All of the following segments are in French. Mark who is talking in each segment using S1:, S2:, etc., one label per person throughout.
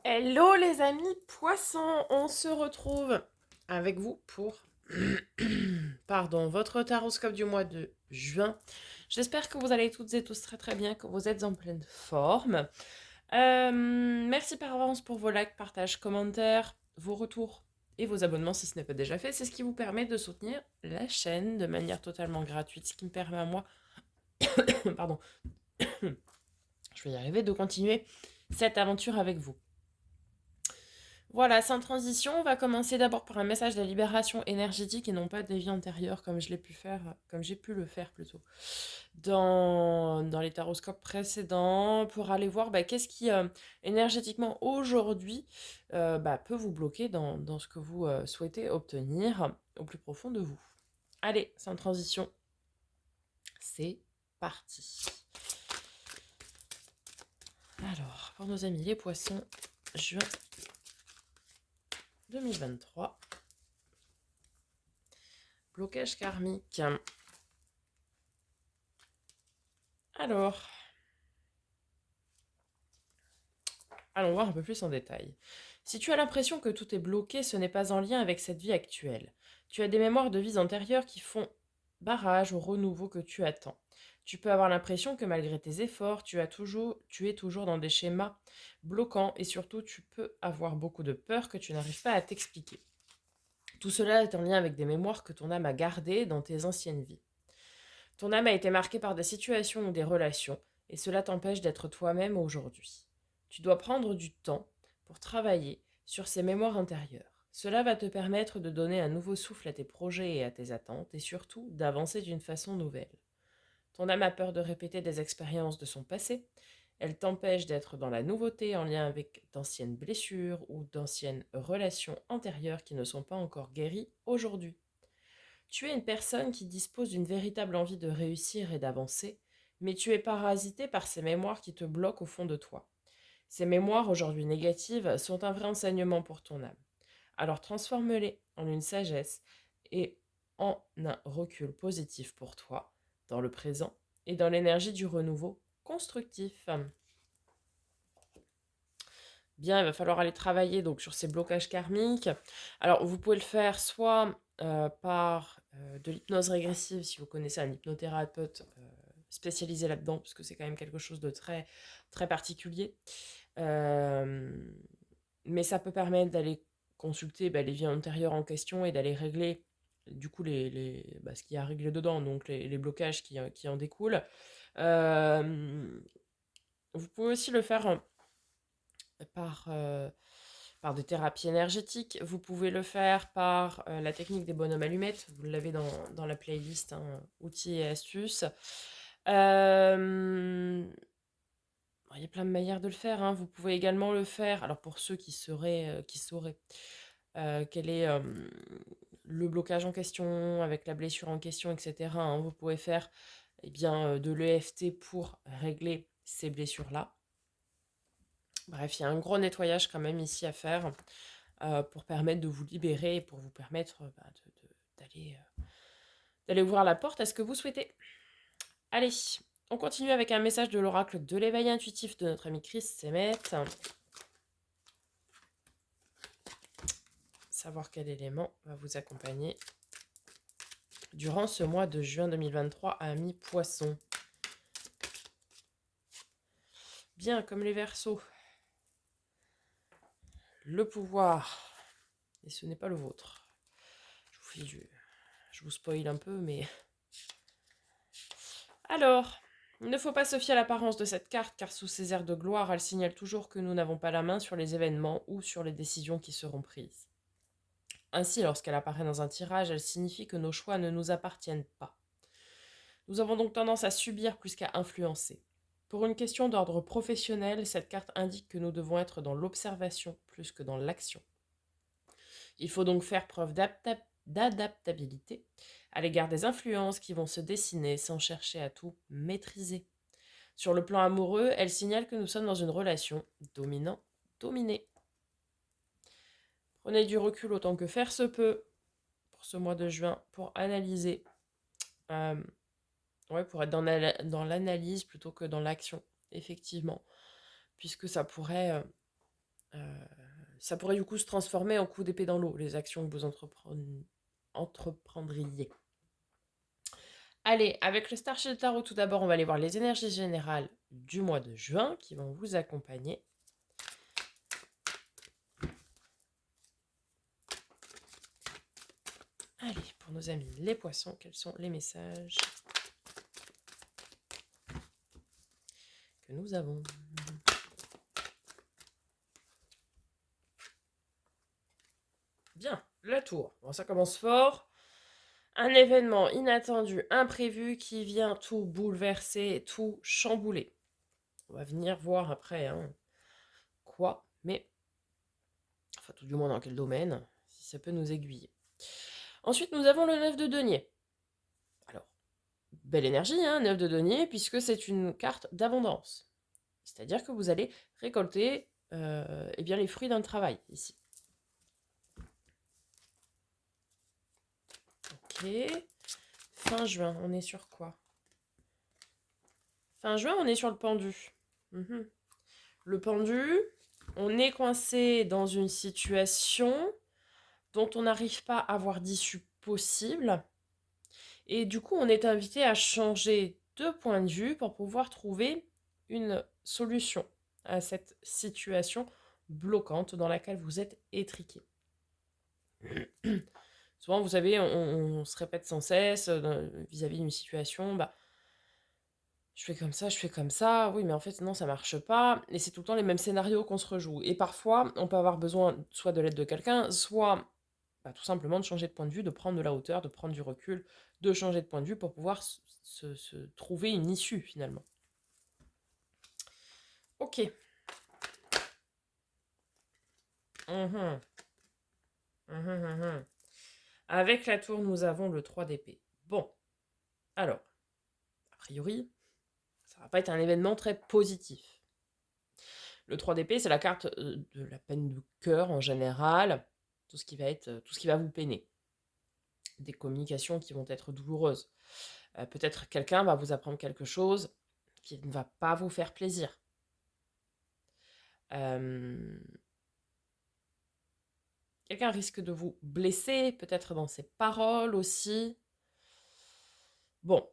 S1: Hello les amis poissons, on se retrouve avec vous pour votre taroscope du mois de juin. J'espère que vous allez toutes et tous très très bien, que vous êtes en pleine forme. Merci par avance pour vos likes, partages, commentaires, vos retours et vos abonnements si ce n'est pas déjà fait. C'est ce qui vous permet de soutenir la chaîne de manière totalement gratuite, ce qui me permet à moi, pardon, je vais y arriver, de continuer cette aventure avec vous. Voilà, sans transition, on va commencer d'abord par un message de libération énergétique et non pas des vies antérieures comme je l'ai pu faire, comme j'ai pu le faire plutôt, dans les taroscopes précédents, pour aller voir qu'est-ce qui énergétiquement aujourd'hui peut vous bloquer dans ce que vous souhaitez obtenir au plus profond de vous. Allez, sans transition, c'est parti. Alors, pour nos amis les poissons, juin 2023. Blocage karmique. Alors, allons voir un peu plus en détail. Si tu as l'impression que tout est bloqué, ce n'est pas en lien avec cette vie actuelle. Tu as des mémoires de vies antérieures qui font barrage au renouveau que tu attends. Tu peux avoir l'impression que malgré tes efforts, tu es toujours dans des schémas bloquants et surtout tu peux avoir beaucoup de peur que tu n'arrives pas à t'expliquer. Tout cela est en lien avec des mémoires que ton âme a gardées dans tes anciennes vies. Ton âme a été marquée par des situations ou des relations, et cela t'empêche d'être toi-même aujourd'hui. Tu dois prendre du temps pour travailler sur ces mémoires intérieures. Cela va te permettre de donner un nouveau souffle à tes projets et à tes attentes, et surtout d'avancer d'une façon nouvelle. Ton âme a peur de répéter des expériences de son passé. Elle t'empêche d'être dans la nouveauté en lien avec d'anciennes blessures ou d'anciennes relations antérieures qui ne sont pas encore guéries aujourd'hui. Tu es une personne qui dispose d'une véritable envie de réussir et d'avancer, mais tu es parasité par ces mémoires qui te bloquent au fond de toi. Ces mémoires, aujourd'hui négatives, sont un vrai enseignement pour ton âme. Alors transforme-les en une sagesse et en un recul positif pour toi, dans le présent et dans l'énergie du renouveau constructif. Bien, il va falloir aller travailler donc sur ces blocages karmiques. Alors, vous pouvez le faire soit par de l'hypnose régressive, si vous connaissez un hypnothérapeute spécialisé là-dedans, parce que c'est quand même quelque chose de très, très particulier. Euh, mais ça peut permettre d'aller consulter les vies antérieures en question et d'aller régler du coup ce qu'il y a à régler dedans, donc les blocages qui en découlent. Vous pouvez aussi le faire par, par des thérapies énergétiques. Vous pouvez le faire par la technique des bonhommes allumettes. Vous l'avez dans la playlist outils et astuces. Il y a plein de manières de le faire. Vous pouvez également le faire. Alors pour ceux qui sauraient quel est le blocage en question, avec la blessure en question, etc. Vous pouvez faire de l'EFT pour régler ces blessures-là. Bref, il y a un gros nettoyage quand même ici à faire pour permettre de vous libérer, pour vous permettre d'aller ouvrir la porte à ce que vous souhaitez. Allez, on continue avec un message de l'oracle de l'éveil intuitif de notre ami Chris Semet. Savoir quel élément va vous accompagner durant ce mois de juin 2023 à mi-poisson. Bien, comme les Verseaux. Le pouvoir. Et ce n'est pas le vôtre. Je vous spoil un peu, mais... Alors, il ne faut pas se fier à l'apparence de cette carte, car sous ses airs de gloire, elle signale toujours que nous n'avons pas la main sur les événements ou sur les décisions qui seront prises. Ainsi, lorsqu'elle apparaît dans un tirage, elle signifie que nos choix ne nous appartiennent pas. Nous avons donc tendance à subir plus qu'à influencer. Pour une question d'ordre professionnel, cette carte indique que nous devons être dans l'observation plus que dans l'action. Il faut donc faire preuve d'adaptabilité à l'égard des influences qui vont se dessiner sans chercher à tout maîtriser. Sur le plan amoureux, elle signale que nous sommes dans une relation dominant-dominé. Prenez du recul autant que faire se peut pour ce mois de juin pour analyser, pour être dans l'analyse plutôt que dans l'action, effectivement, puisque ça pourrait Ça pourrait du coup se transformer en coup d'épée dans l'eau, les actions que vous entreprendriez. Allez, avec le Starship Tarot, tout d'abord, on va aller voir les énergies générales du mois de juin qui vont vous accompagner. Allez, pour nos amis les poissons, quels sont les messages que nous avons? Bien, la tour. Bon, ça commence fort. Un événement inattendu, imprévu, qui vient tout bouleverser, tout chambouler. On va venir voir après quoi, mais enfin tout du moins dans quel domaine, si ça peut nous aiguiller. Ensuite, nous avons le 9 de denier. Alors, belle énergie, 9 de denier, puisque c'est une carte d'abondance. C'est-à-dire que vous allez récolter bien, les fruits d'un travail, ici. Ok. Fin juin, on est sur quoi? Fin juin, on est sur le pendu. Le pendu, on est coincé dans une situation dont on n'arrive pas à voir d'issue possible. Et du coup, on est invité à changer de point de vue pour pouvoir trouver une solution à cette situation bloquante dans laquelle vous êtes étriqué. Souvent, vous savez, on se répète sans cesse vis-à-vis d'une situation, je fais comme ça, oui, mais en fait, non, ça marche pas. Et c'est tout le temps les mêmes scénarios qu'on se rejoue. Et parfois, on peut avoir besoin soit de l'aide de quelqu'un, soit tout simplement de changer de point de vue, de prendre de la hauteur, de prendre du recul, de changer de point de vue pour pouvoir se trouver une issue, finalement. Ok. Mhm. Avec la tour, nous avons le 3 d'épée. Bon. Alors, a priori, ça va pas être un événement très positif. Le 3 d'épée, c'est la carte de la peine de cœur en général, tout ce qui va vous peiner. Des communications qui vont être douloureuses. Peut-être quelqu'un va vous apprendre quelque chose qui ne va pas vous faire plaisir. Quelqu'un risque de vous blesser, peut-être dans ses paroles aussi. Bon,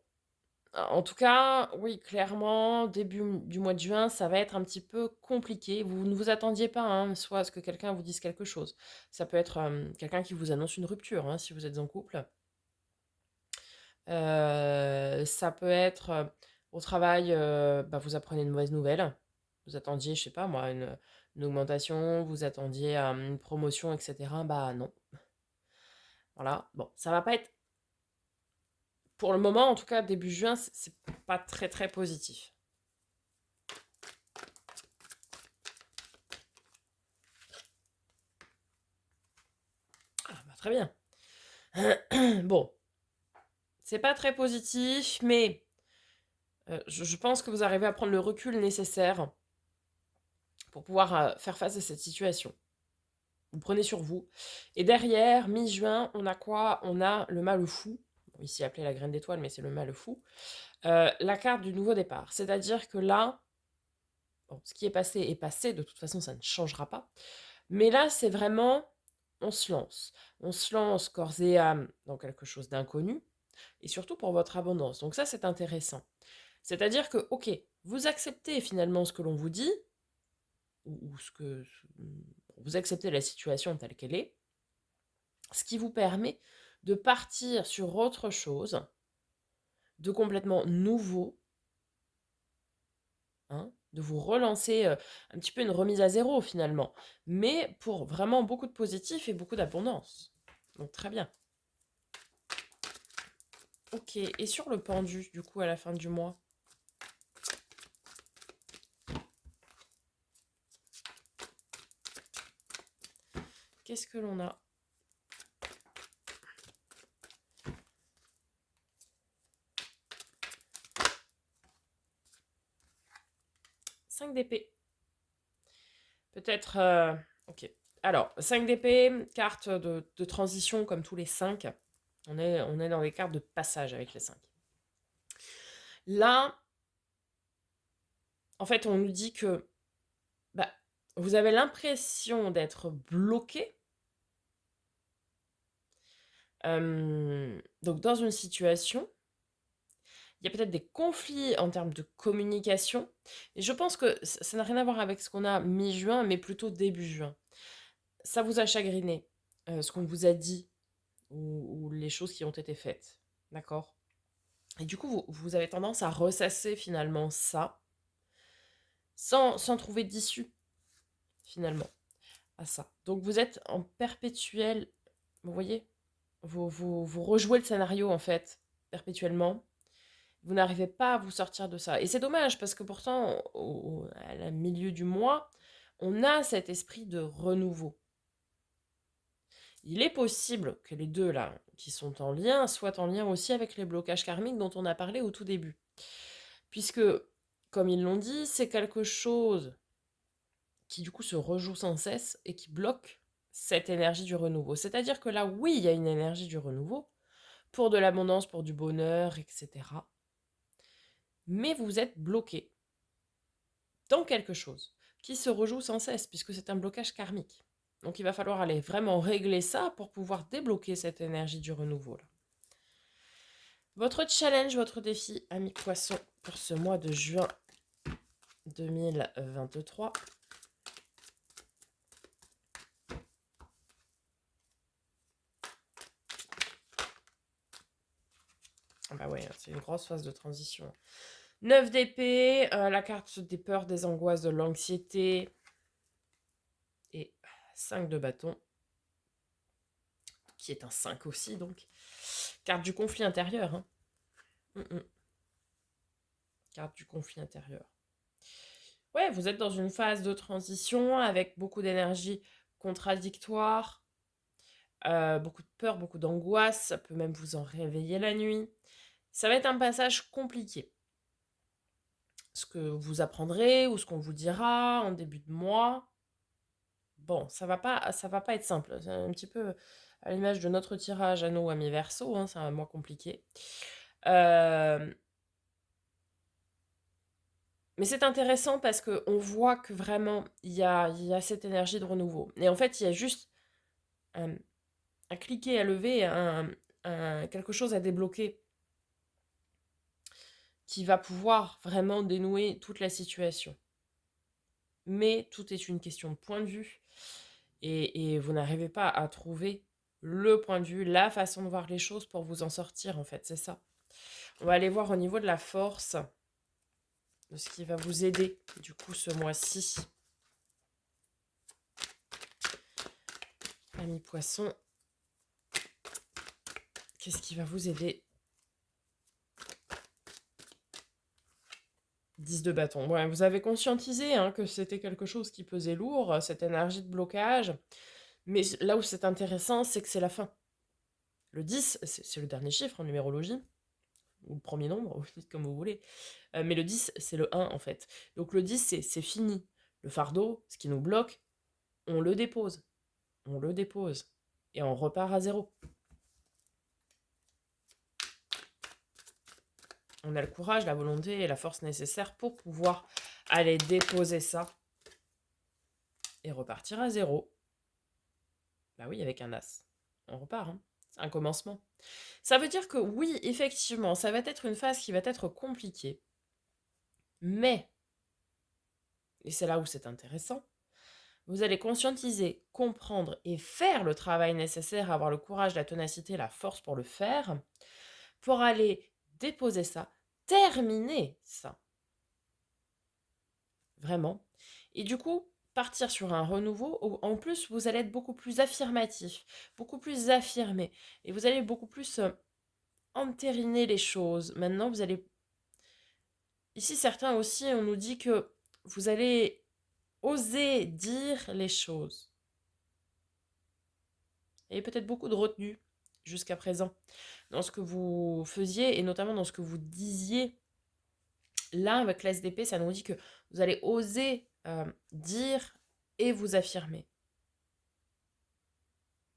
S1: en tout cas, oui, clairement, début du mois de juin, ça va être un petit peu compliqué. Vous ne vous attendiez pas, soit à ce que quelqu'un vous dise quelque chose. Ça peut être quelqu'un qui vous annonce une rupture, si vous êtes en couple. Ça peut être au travail, vous apprenez une mauvaise nouvelle. Vous attendiez, je sais pas moi, une augmentation, vous attendiez une promotion, etc. Bah non. Voilà. Bon, ça va pas être. Pour le moment, en tout cas, début juin, c'est pas très très positif. Ah, très bien. Bon, c'est pas très positif, mais je pense que vous arrivez à prendre le recul nécessaire pour pouvoir faire face à cette situation. Vous prenez sur vous. Et derrière, mi-juin, on a quoi? On a le mâle fou, ici appelé la graine d'étoile, mais c'est le mâle fou. La carte du nouveau départ. C'est-à-dire que là, ce qui est passé, de toute façon, ça ne changera pas. Mais là, c'est vraiment, on se lance. On se lance corps et âme dans quelque chose d'inconnu, et surtout pour votre abondance. Donc ça, c'est intéressant. C'est-à-dire que, ok, vous acceptez finalement ce que l'on vous dit, ou vous acceptez la situation telle qu'elle est, ce qui vous permet de partir sur autre chose, de complètement nouveau, de vous relancer un petit peu une remise à zéro finalement, mais pour vraiment beaucoup de positif et beaucoup d'abondance. Donc très bien. Ok, et sur le pendu, du coup, à la fin du mois? Qu'est-ce que l'on a? 5 d'épée. Peut-être... ok. Alors, 5 d'épée, carte de transition comme tous les 5. On est dans les cartes de passage avec les 5. Là, en fait, on nous dit que vous avez l'impression d'être bloqué. Donc dans une situation, il y a peut-être des conflits en termes de communication. Et je pense que ça n'a rien à voir avec ce qu'on a mi-juin, mais plutôt début juin. Ça vous a chagriné, ce qu'on vous a dit ou les choses qui ont été faites. D'accord? Et du coup, vous avez tendance à ressasser finalement ça sans trouver d'issue finalement à ça. Donc vous êtes en perpétuel, vous voyez, vous rejouez le scénario en fait perpétuellement. Vous n'arrivez pas à vous sortir de ça. Et c'est dommage parce que pourtant, à la milieu du mois, on a cet esprit de renouveau. Il est possible que les deux là, qui sont en lien, soient en lien aussi avec les blocages karmiques dont on a parlé au tout début. Puisque, comme ils l'ont dit, c'est quelque chose qui du coup se rejoue sans cesse et qui bloque cette énergie du renouveau. C'est-à-dire que là, oui, il y a une énergie du renouveau, pour de l'abondance, pour du bonheur, etc. Mais vous êtes bloqué dans quelque chose qui se rejoue sans cesse, puisque c'est un blocage karmique. Donc il va falloir aller vraiment régler ça pour pouvoir débloquer cette énergie du renouveau là. Votre challenge, votre défi, ami poisson, pour ce mois de juin 2023. Ah bah ouais, c'est une grosse phase de transition. 9 d'épée, la carte des peurs, des angoisses, de l'anxiété. Et 5 de bâton, qui est un 5 aussi, donc. Carte du conflit intérieur. Hein. Carte du conflit intérieur. Ouais, vous êtes dans une phase de transition avec beaucoup d'énergie contradictoire, beaucoup de peur, beaucoup d'angoisse. Ça peut même vous en réveiller la nuit. Ça va être un passage compliqué. Ce que vous apprendrez ou ce qu'on vous dira en début de mois, bon, ça va pas être simple. C'est un petit peu à l'image de notre tirage à nos amis Verseau, hein, c'est un mois compliqué. Mais c'est intéressant parce qu'on voit que vraiment, il y a cette énergie de renouveau. Et en fait, il y a juste un cliquer à lever, quelque chose à débloquer qui va pouvoir vraiment dénouer toute la situation. Mais tout est une question de point de vue. Et vous n'arrivez pas à trouver le point de vue, la façon de voir les choses pour vous en sortir, en fait. C'est ça. On va aller voir au niveau de la force, de ce qui va vous aider, du coup, ce mois-ci. Ami poisson, qu'est-ce qui va vous aider? 10 de bâton. Ouais, vous avez conscientisé hein, que c'était quelque chose qui pesait lourd, cette énergie de blocage. Mais là où c'est intéressant, c'est que c'est la fin. Le 10, c'est le dernier chiffre en numérologie, ou le premier nombre, vous dites comme vous voulez. Mais le 10, c'est le 1 en fait. Donc le 10, c'est fini. Le fardeau, ce qui nous bloque, on le dépose. On le dépose. Et on repart à zéro. On a le courage, la volonté et la force nécessaires pour pouvoir aller déposer ça et repartir à zéro. Bah oui, avec un as. On repart, hein. C'est un commencement. Ça veut dire que oui, effectivement, ça va être une phase qui va être compliquée. Mais, et c'est là où c'est intéressant, vous allez conscientiser, comprendre et faire le travail nécessaire, avoir le courage, la ténacité, la force pour le faire, pour aller déposer ça, terminer ça. Vraiment. Et du coup, partir sur un renouveau, en plus, vous allez être beaucoup plus affirmatif, beaucoup plus affirmé, et vous allez beaucoup plus entériner les choses. Maintenant, vous allez... Ici, certains aussi, on nous dit que vous allez oser dire les choses. Il y avait peut-être beaucoup de retenue jusqu'à présent dans ce que vous faisiez et notamment dans ce que vous disiez. Là, avec l'SDP, ça nous dit que vous allez oser dire et vous affirmer.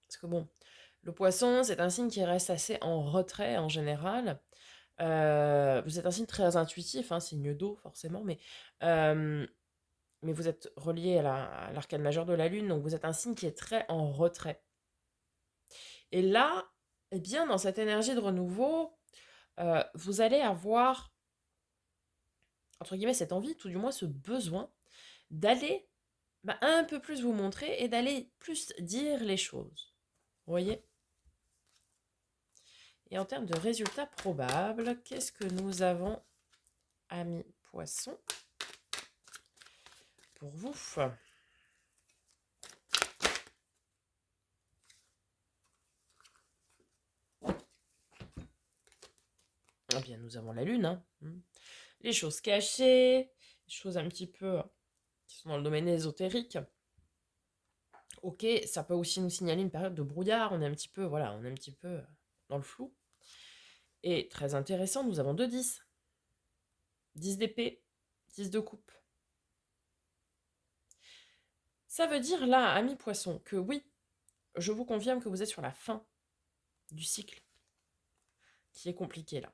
S1: Parce que bon, le poisson, c'est un signe qui reste assez en retrait en général. Vous êtes un signe très intuitif, hein, signe d'eau forcément, mais mais vous êtes relié à l'arcane majeur de la Lune, donc vous êtes un signe qui est très en retrait. Et là, eh bien, dans cette énergie de renouveau, vous allez avoir, entre guillemets, cette envie, tout du moins ce besoin, d'aller un peu plus vous montrer et d'aller plus dire les choses. Vous voyez? Et en termes de résultats probables, qu'est-ce que nous avons, amis poissons, pour vous? Eh bien, nous avons la Lune, hein. Les choses cachées, les choses un petit peu qui sont dans le domaine ésotérique. Ok, ça peut aussi nous signaler une période de brouillard, on est un petit peu, voilà, on est un petit peu dans le flou. Et très intéressant, nous avons 2 10. 10 d'épée, 10 de coupe. Ça veut dire là, amis poissons, que oui, je vous confirme que vous êtes sur la fin du cycle, qui est compliqué là.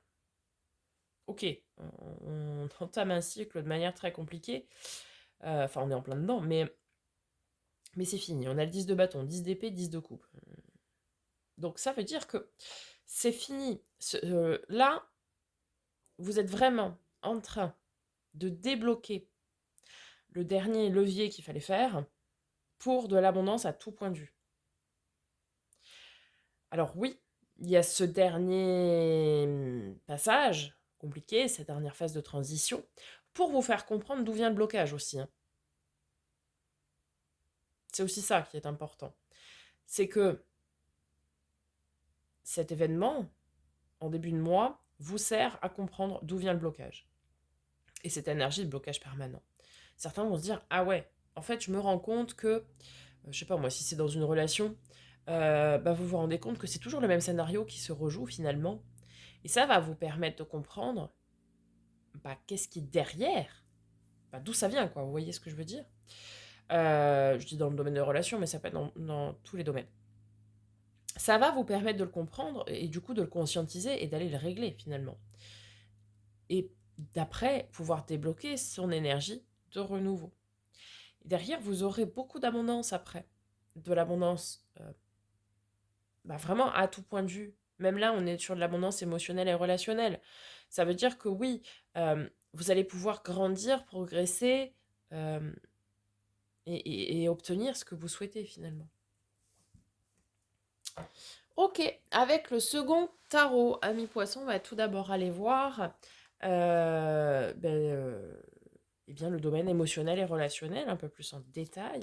S1: Ok, on entame un cycle de manière très compliquée, enfin on est en plein dedans, mais c'est fini. On a le 10 de bâton, 10 d'épée, 10 de coupe. Donc ça veut dire que c'est fini. Là, vous êtes vraiment en train de débloquer le dernier levier qu'il fallait faire pour de l'abondance à tout point de vue. Alors oui, il y a ce dernier passage compliqué, cette dernière phase de transition, pour vous faire comprendre d'où vient le blocage aussi. Hein. C'est aussi ça qui est important. C'est que cet événement, en début de mois, vous sert à comprendre d'où vient le blocage. Et cette énergie de blocage permanent. Certains vont se dire, ah ouais, en fait, je me rends compte que, je sais pas moi, si c'est dans une relation, vous vous rendez compte que c'est toujours le même scénario qui se rejoue finalement. Et ça va vous permettre de comprendre qu'est-ce qui est derrière, d'où ça vient, quoi. Vous voyez ce que je veux dire? Je dis dans le domaine des relations, mais ça peut être dans tous les domaines. Ça va vous permettre de le comprendre et du coup de le conscientiser et d'aller le régler finalement. Et d'après, pouvoir débloquer son énergie de renouveau. Et derrière, vous aurez beaucoup d'abondance après. De l'abondance vraiment à tout point de vue. Même là, on est sur de l'abondance émotionnelle et relationnelle. Ça veut dire que oui, vous allez pouvoir grandir, progresser et obtenir ce que vous souhaitez finalement. Ok, avec le second tarot, ami poisson, on va tout d'abord aller voir eh bien, le domaine émotionnel et relationnel, un peu plus en détail.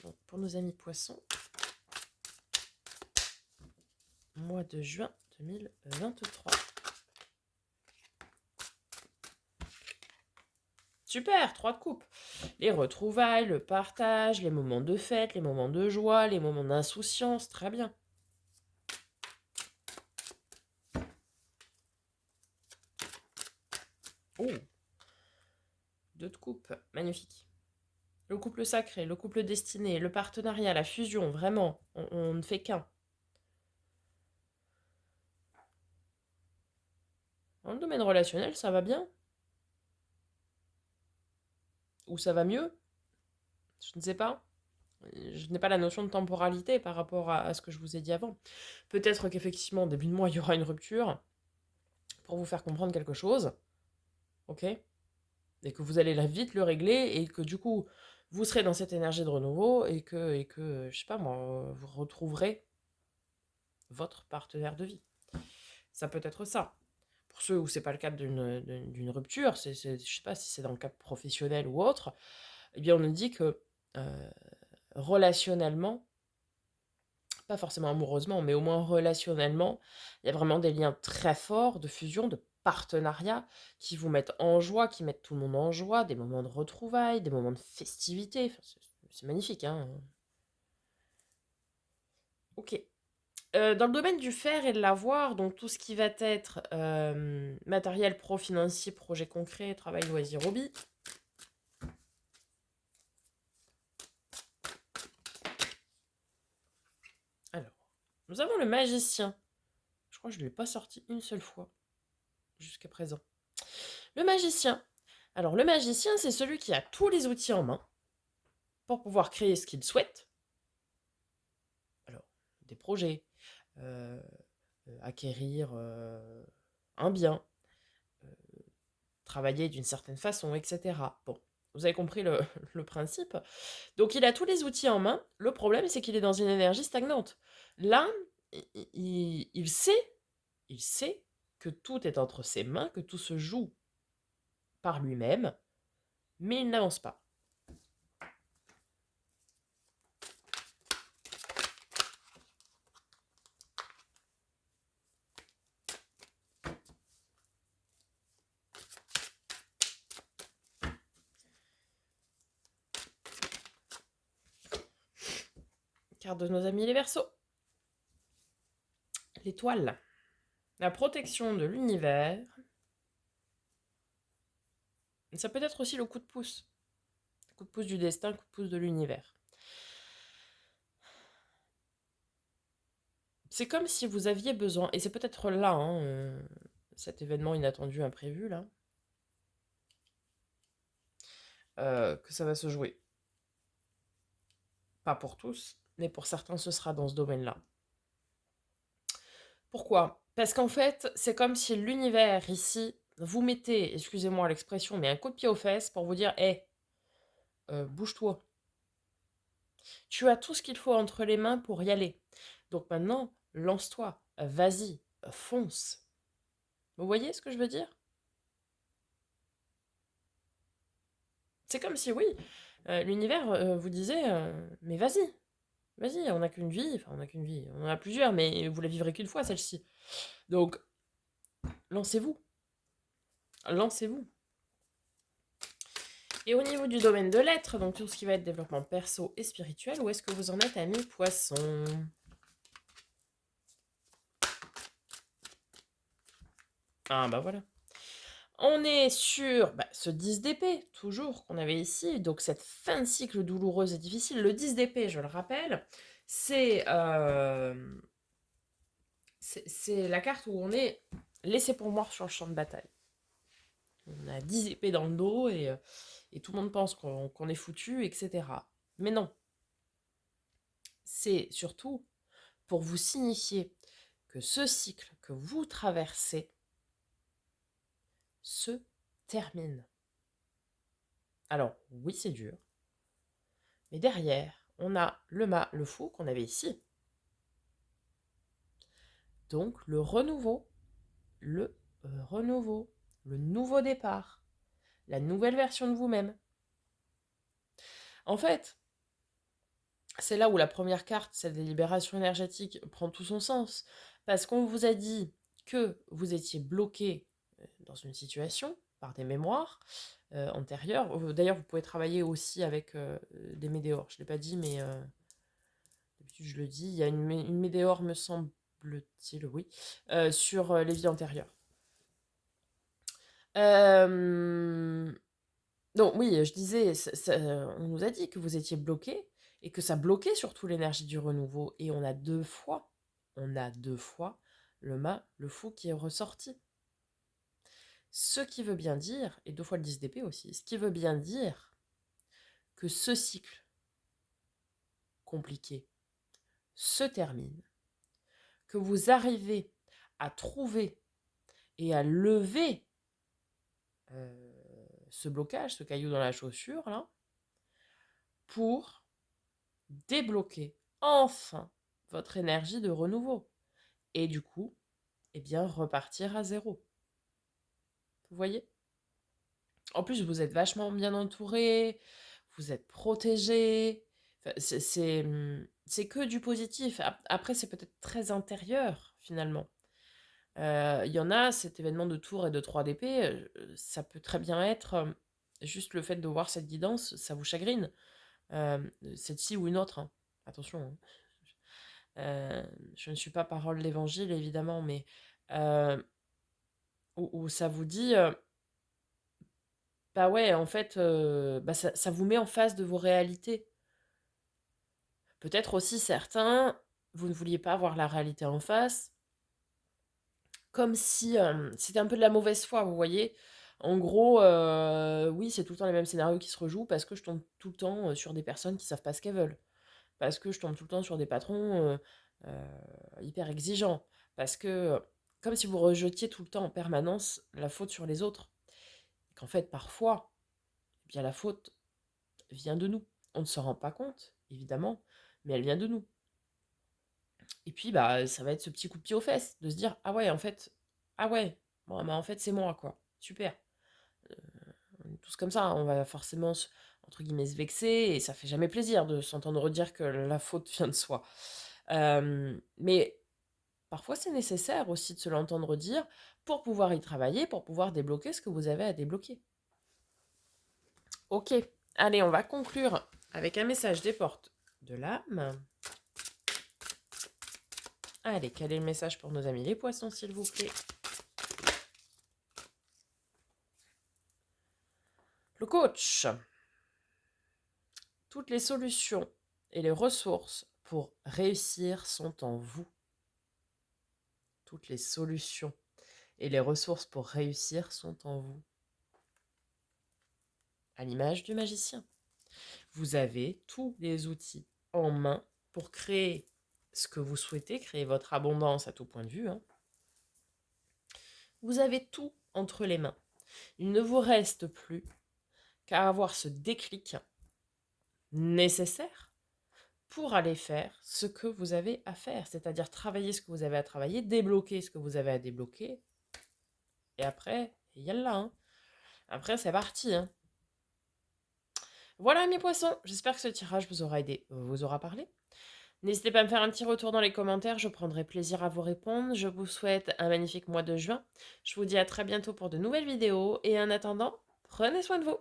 S1: Donc, pour nos amis poissons, mois de juin 2023. Super, 3 de coupe. Les retrouvailles, le partage, les moments de fête, les moments de joie, les moments d'insouciance, très bien. Oh, 2 de coupe, magnifique. Le couple sacré, le couple destiné, le partenariat, la fusion, vraiment, on ne fait qu'un. Dans le domaine relationnel, ça va bien? Ou ça va mieux? Je ne sais pas. Je n'ai pas la notion de temporalité par rapport à ce que je vous ai dit avant. Peut-être qu'effectivement, début de mois, il y aura une rupture pour vous faire comprendre quelque chose. Ok? Et que vous allez là vite le régler et que du coup, vous serez dans cette énergie de renouveau et que je sais pas moi, vous retrouverez votre partenaire de vie. Ça peut être ça. Pour ceux où c'est pas le cadre d'une rupture, je sais pas si c'est dans le cadre professionnel ou autre, eh bien on nous dit que relationnellement, pas forcément amoureusement, mais au moins relationnellement, il y a vraiment des liens très forts de fusion, de partenariat qui vous mettent en joie, qui mettent tout le monde en joie, des moments de retrouvailles, des moments de festivité. Enfin, c'est magnifique, hein. Ok. Dans le domaine du faire et de l'avoir, donc tout ce qui va être matériel pro-financier, projet concret, travail, loisir, hobby. Alors, nous avons le magicien. Je crois que je ne l'ai pas sorti une seule fois jusqu'à présent. Le magicien. Alors, le magicien, c'est celui qui a tous les outils en main pour pouvoir créer ce qu'il souhaite. Alors, des projets, euh, acquérir un bien, euh, travailler d'une certaine façon, etc. Bon, vous avez compris le principe. Donc, il a tous les outils en main. Le problème, c'est qu'il est dans une énergie stagnante. Là, il sait que tout est entre ses mains, que tout se joue par lui-même, mais il n'avance pas. Carte de nos amis les Verseaux. L'étoile. La protection de l'univers. Ça peut être aussi le coup de pouce. Coup de pouce du destin, coup de pouce de l'univers. C'est comme si vous aviez besoin, et c'est peut-être là, cet événement inattendu, imprévu, là, que ça va se jouer. Pas pour tous, mais pour certains, ce sera dans ce domaine-là. Pourquoi? Parce qu'en fait, c'est comme si l'univers, ici, vous mettez, excusez-moi l'expression, mais un coup de pied aux fesses pour vous dire, hé, bouge-toi. Tu as tout ce qu'il faut entre les mains pour y aller. Donc maintenant, lance-toi, vas-y, fonce. Vous voyez ce que je veux dire? C'est comme si, oui, l'univers vous disait, mais vas-y, vas-y, on n'a qu'une vie, enfin on n'a qu'une vie, on en a plusieurs, mais vous la vivrez qu'une fois celle-ci. Donc, lancez-vous, lancez-vous. Et au niveau du domaine de l'être, donc tout ce qui va être développement perso et spirituel, où est-ce que vous en êtes, amis poissons? Ah bah voilà. On est sur ce 10 d'épée, toujours, qu'on avait ici. Donc cette fin de cycle douloureuse et difficile. Le 10 d'épée, je le rappelle, c'est la carte où on est laissé pour mort sur le champ de bataille. On a 10 épées dans le dos et tout le monde pense qu'on est foutu, etc. Mais non. C'est surtout pour vous signifier que ce cycle que vous traversez se termine. Alors, oui, c'est dur. Mais derrière, on a le fou qu'on avait ici. Donc, le renouveau, le nouveau départ, la nouvelle version de vous-même. En fait, c'est là où la première carte, celle des libérations énergétiques, prend tout son sens. Parce qu'on vous a dit que vous étiez bloqué dans une situation par des mémoires antérieures. D'ailleurs, vous pouvez travailler aussi avec des météores. Je ne l'ai pas dit, mais d'habitude je le dis. Il y a une météore, me semble-t-il, oui, sur les vies antérieures. Donc oui, je disais, on nous a dit que vous étiez bloqué et que ça bloquait surtout l'énergie du renouveau. Et on a deux fois le fou qui est ressorti. Ce qui veut bien dire, et deux fois le 10 d'épée aussi, ce qui veut bien dire que ce cycle compliqué se termine, que vous arrivez à trouver et à lever ce blocage, ce caillou dans la chaussure, là, pour débloquer enfin votre énergie de renouveau. Et du coup, eh bien, repartir à zéro. Vous voyez? En plus, vous êtes vachement bien entouré, vous êtes protégé. Enfin, c'est que du positif. Après, c'est peut-être très intérieur, finalement. Il y en a, cet événement de tour et de 3 d'épée, ça peut très bien être juste le fait de voir cette guidance, ça vous chagrine. Cette-ci ou une autre, hein. Attention, hein. Je ne suis pas parole de l'évangile, évidemment, mais où ça vous dit, bah ouais, en fait, ça vous met en face de vos réalités. Peut-être aussi certains, vous ne vouliez pas voir la réalité en face, comme si c'était un peu de la mauvaise foi, vous voyez. En gros, oui, c'est tout le temps les mêmes scénarios qui se rejouent parce que je tombe tout le temps, sur des personnes qui savent pas ce qu'elles veulent. Parce que je tombe tout le temps sur des patrons, hyper exigeants. Parce que, comme si vous rejetiez tout le temps en permanence la faute sur les autres. Qu'en fait, parfois, eh bien la faute vient de nous. On ne s'en rend pas compte, évidemment, mais elle vient de nous. Et puis, bah, ça va être ce petit coup de pied aux fesses, de se dire: «Ah ouais, en fait, ah ouais, bon, bah, en fait, c'est moi, quoi. Super». On est tous comme ça, hein, on va forcément entre guillemets «se vexer» et ça fait jamais plaisir de s'entendre redire que la faute vient de soi. Mais parfois, c'est nécessaire aussi de se l'entendre dire pour pouvoir y travailler, pour pouvoir débloquer ce que vous avez à débloquer. OK, allez, on va conclure avec un message des portes de l'âme. Allez, quel est le message pour nos amis les poissons, s'il vous plaît? Le coach. Toutes les solutions et les ressources pour réussir sont en vous. Toutes les solutions et les ressources pour réussir sont en vous. À l'image du magicien. Vous avez tous les outils en main pour créer ce que vous souhaitez, créer votre abondance à tout point de vue, hein. Vous avez tout entre les mains. Il ne vous reste plus qu'à avoir ce déclic nécessaire pour aller faire ce que vous avez à faire, c'est-à-dire travailler ce que vous avez à travailler, débloquer ce que vous avez à débloquer, et après, yallah, hein. Après, c'est parti, hein. Voilà mes poissons, j'espère que ce tirage vous aura aidé, vous aura parlé. N'hésitez pas à me faire un petit retour dans les commentaires, je prendrai plaisir à vous répondre. Je vous souhaite un magnifique mois de juin. Je vous dis à très bientôt pour de nouvelles vidéos et en attendant, prenez soin de vous.